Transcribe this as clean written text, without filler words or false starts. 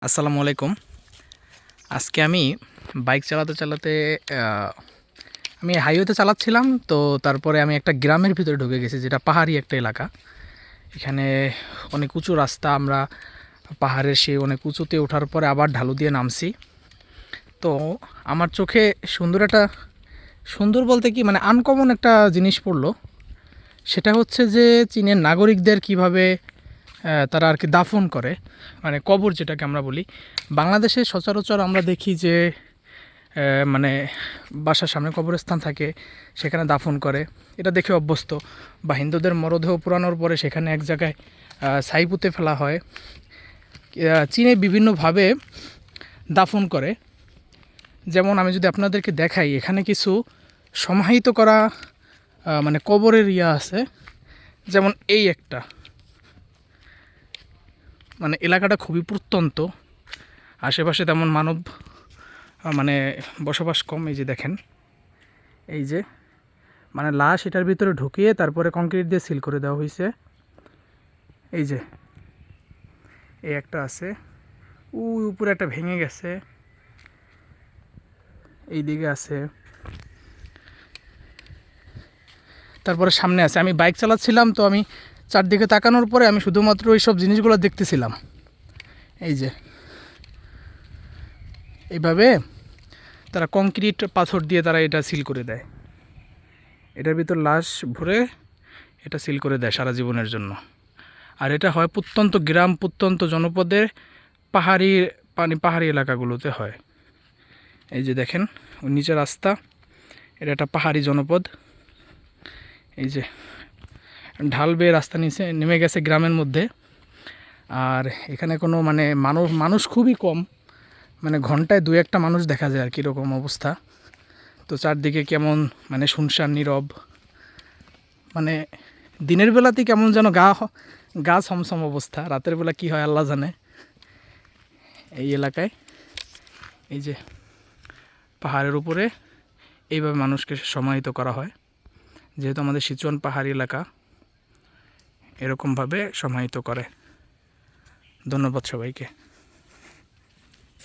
আসসালামু আলাইকুম। আজকে আমি বাইক চালাতে চালাতে আমি হাইওয়েতে চালাচ্ছিলাম। তো তারপরে আমি একটা গ্রামের ভিতরে ঢুকে গেছি, যেটা পাহাড়ি একটা এলাকা। এখানে অনেক উঁচু রাস্তা, আমরা পাহাড়ের সেই অনেক উঁচুতে ওঠার পরে আবার ঢালু দিয়ে নামছি। তো আমার চোখে সুন্দর বলতে কি, মানে আনকমন একটা জিনিস পড়লো। সেটা হচ্ছে যে চীনের নাগরিকদের কিভাবে তারা আর কি দাফন করে, মানে কবর যেটাকে আমরা বলি। বাংলাদেশে সচরাচর আমরা দেখি যে মানে বাসার সামনে কবরস্থান থাকে, সেখানে দাফন করে, এটা দেখে অভ্যস্ত। বা হিন্দুদের মরদেহ পুরানোর পরে সেখানে এক জায়গায় ছাই পুঁতে ফেলা হয়। চীনে বিভিন্নভাবে দাফন করে। যেমন আমি যদি আপনাদেরকে দেখাই, এখানে কিছু সমাহিত করা মানে কবরের আছে। যেমন এই একটা, মানে এলাকাটা খুবই প্রত্যন্ত, আশেপাশে তেমন মানব মানে বসবাস কম। এই যে দেখেন, এই যে মানে লাশ এটার ভিতরে ঢুকিয়ে তারপরে কংক্রিট দিয়ে সিল করে দেওয়া হয়েছে। এই যে এই একটা আছে, ওই উপরে একটা ভেঙে গেছে, এই দিকে আছে, তারপরে সামনে আছে। আমি বাইক চালাচ্ছিলাম, তো আমি চারদিকে তাকানোর পরে আমি শুধুমাত্র ওই সব জিনিসগুলো দেখতেছিলাম। এই যে এইভাবে তারা কংক্রিট পাথর দিয়ে তারা এটা সিল করে দেয়, এটার ভিতর লাশ ভরে এটা সিল করে দেয় সারা জীবনের জন্য। আর এটা হয় প্রত্যন্ত গ্রাম, প্রত্যন্ত জনপদে, পাহাড়ি এলাকাগুলোতে হয়। এই যে দেখেন ওই নিচে রাস্তা, এটা একটা পাহাড়ি জনপদ। এই যে ঢাল বেয়ে রাস্তা নিচে নেমে গেছে গ্রামের মধ্যে। আর এখানে কোনো মানে মানুষ খুবই কম, মানে ঘন্টায় দু একটা মানুষ দেখা যায় আর কীরকম অবস্থা। তো চারদিকে কেমন মানে শুনশান নীরব, মানে দিনের বেলাতেই কেমন যেন গা ছমছম অবস্থা, রাতের বেলা কি হয় আল্লাহ জানে। এই এলাকায় এই যে পাহাড়ের উপরে এইভাবে মানুষকে সমাহিত করা হয়, যেহেতু আমাদের সিচুয়ান পাহাড়ি এলাকা, এরকমভাবে সমাহিত করে। ধন্যবাদ সবাইকে।